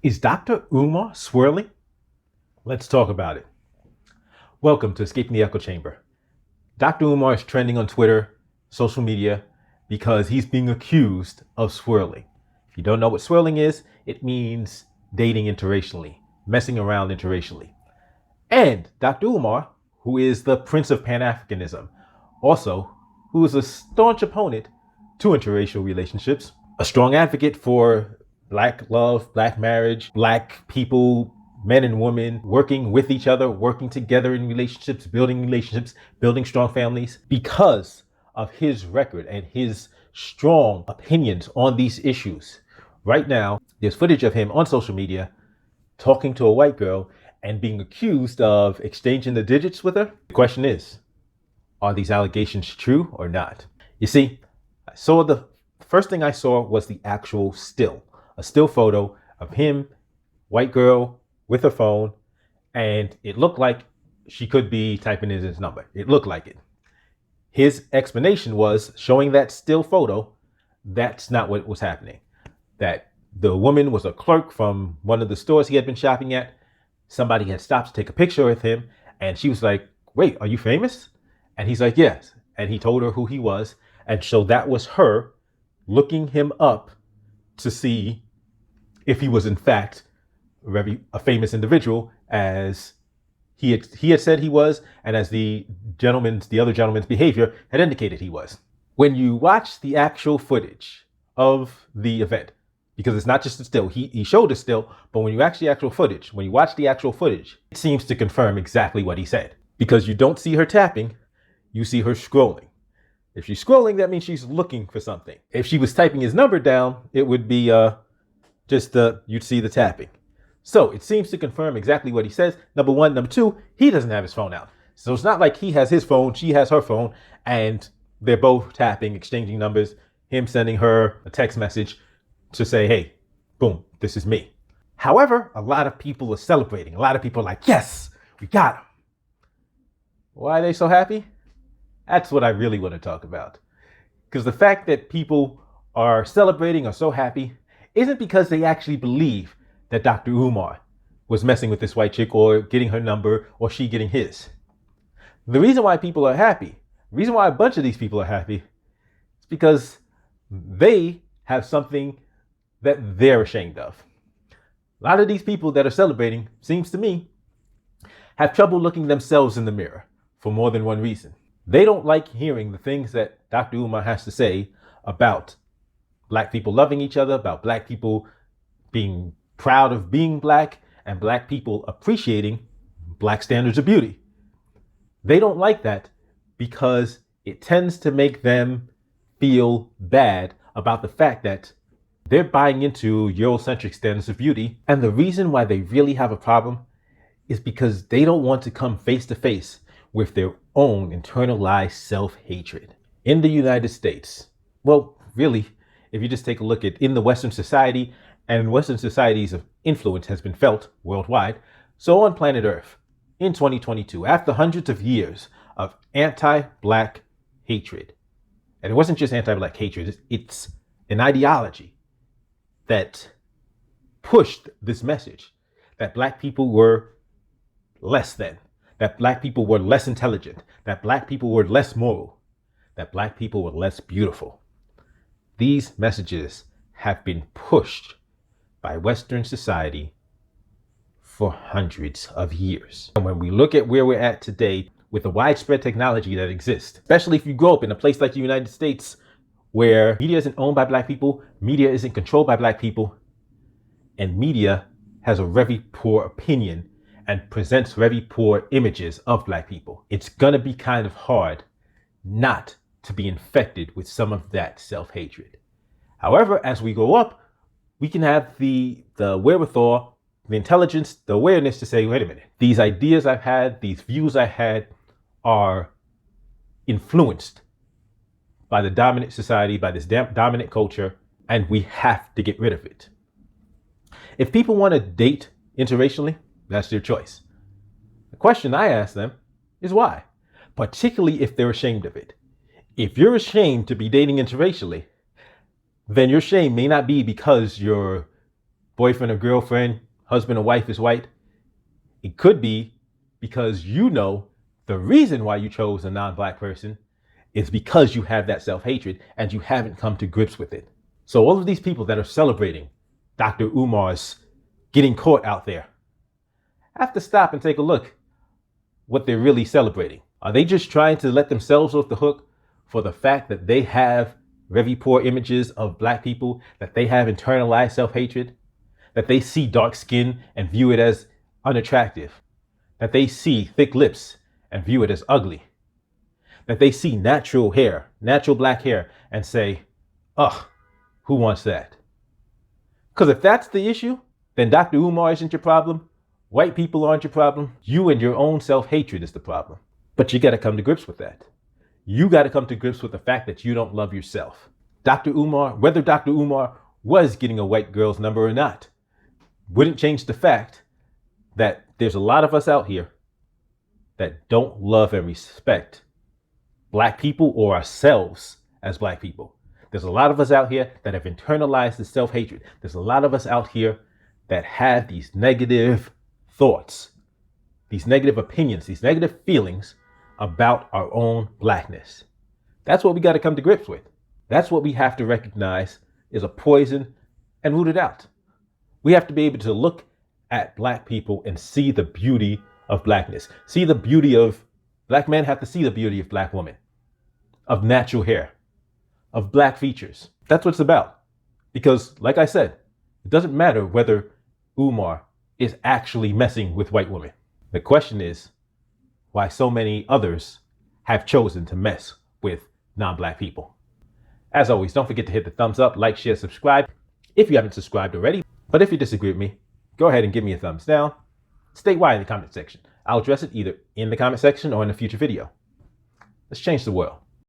Is Dr. Umar swirling? Let's talk about it. Welcome to Escaping the Echo Chamber. Dr. Umar is trending on Twitter, social media, because he's being accused of swirling. If you don't know what swirling is, it means dating interracially, messing around interracially. And Dr. Umar, who is the Prince of Pan-Africanism, also who is a staunch opponent to interracial relationships, a strong advocate for Black love, Black marriage, Black people, men and women working with each other, working together in relationships, building strong families. Because of his record and his strong opinions on these issues, right now, there's footage of him on social media talking to a white girl and being accused of exchanging the digits with her. The question is, are these allegations true or not? You see, the first thing I saw was the actual a still photo of him, white girl with her phone, and it looked like she could be typing in his number. It looked like it. His explanation was, showing that still photo, that's not what was happening. That the woman was a clerk from one of the stores he had been shopping at. Somebody had stopped to take a picture with him, and she was like, "Wait, are you famous?" And he's like, "Yes." And he told her who he was. And so that was her looking him up to see if he was in fact a famous individual, as he had said he was, and as the other gentleman's behavior had indicated he was. When you watch the actual footage of the event, because it's not just a still, he showed a still, but when you watch the actual footage, it seems to confirm exactly what he said. Because you don't see her tapping, you see her scrolling. If she's scrolling, that means she's looking for something. If she was typing his number down, it would be you'd see the tapping. So it seems to confirm exactly what he says. Number one. Number two, he doesn't have his phone out. So it's not like he has his phone, she has her phone, and they're both tapping, exchanging numbers, him sending her a text message to say, "Hey, boom, this is me." However, a lot of people are celebrating. A lot of people are like, "Yes, we got him." Why are they so happy? That's what I really want to talk about. Because the fact that people are celebrating or so happy isn't because they actually believe that Dr. Umar was messing with this white chick or getting her number or she getting his. The reason why people are happy, the reason why a bunch of these people are happy, is because they have something that they're ashamed of. A lot of these people that are celebrating, seems to me, have trouble looking themselves in the mirror for more than one reason. They don't like hearing the things that Dr. Umar has to say about Black people loving each other, about Black people being proud of being Black, and Black people appreciating Black standards of beauty. They don't like that because it tends to make them feel bad about the fact that they're buying into Eurocentric standards of beauty. And the reason why they really have a problem is because they don't want to come face to face with their own internalized self-hatred. In the United States, well, really, if you just take a look at in the Western society, and Western society's influence has been felt worldwide, so on planet Earth, in 2022, after hundreds of years of anti-Black hatred, and it wasn't just anti-Black hatred, it's an ideology that pushed this message that Black people were less than, that Black people were less intelligent, that Black people were less moral, that Black people were less beautiful. These messages have been pushed by Western society for hundreds of years. And when we look at where we're at today with the widespread technology that exists, especially if you grow up in a place like the United States where media isn't owned by Black people, media isn't controlled by Black people, and media has a very poor opinion and presents very poor images of Black people, it's gonna be kind of hard not to be infected with some of that self-hatred. However, as we grow up, we can have the wherewithal, the intelligence, the awareness to say, wait a minute, these ideas I've had, these views I had are influenced by the dominant society, by this dominant culture, and we have to get rid of it. If people want to date interracially, that's their choice. The question I ask them is why, particularly if they're ashamed of it. If you're ashamed to be dating interracially, then your shame may not be because you're boyfriend or girlfriend, husband or wife is white, it could be because you know the reason why you chose a non-black person is because you have that self-hatred and you haven't come to grips with it. So all of these people that are celebrating Dr. Umar's getting caught out there have to stop and take a look what they're really celebrating. Are they just trying to let themselves off the hook for the fact that they have very poor images of black people, that they have internalized self-hatred, that they see dark skin and view it as unattractive, that they see thick lips and view it as ugly, that they see natural hair, natural black hair, and say, ugh, who wants that? Because if that's the issue, then Dr. Umar isn't your problem. White people aren't your problem. You and your own self-hatred is the problem. But you got to come to grips with that. You got to come to grips with the fact that you don't love yourself. Dr. Umar, whether Dr. Umar was getting a white girl's number or not, wouldn't change the fact that there's a lot of us out here that don't love and respect black people or ourselves as black people. There's a lot of us out here that have internalized the self-hatred. There's a lot of us out here that have these negative thoughts, these negative opinions, these negative feelings about our own blackness. That's what we got to come to grips with. That's what we have to recognize is a poison and root it out. We have to be able to look at black people and see the beauty of blackness. See the beauty of black men have to see the beauty of black women, of natural hair, of black features. That's what it's about. Because like I said, it doesn't matter whether Umar is actually messing with white women. The question is why so many others have chosen to mess with non-black people. As always, don't forget to hit the thumbs up, like, share, subscribe if you haven't subscribed already. But if you disagree with me, go ahead and give me a thumbs down. State why in the comment section. I'll address it either in the comment section or in a future video. Let's change the world.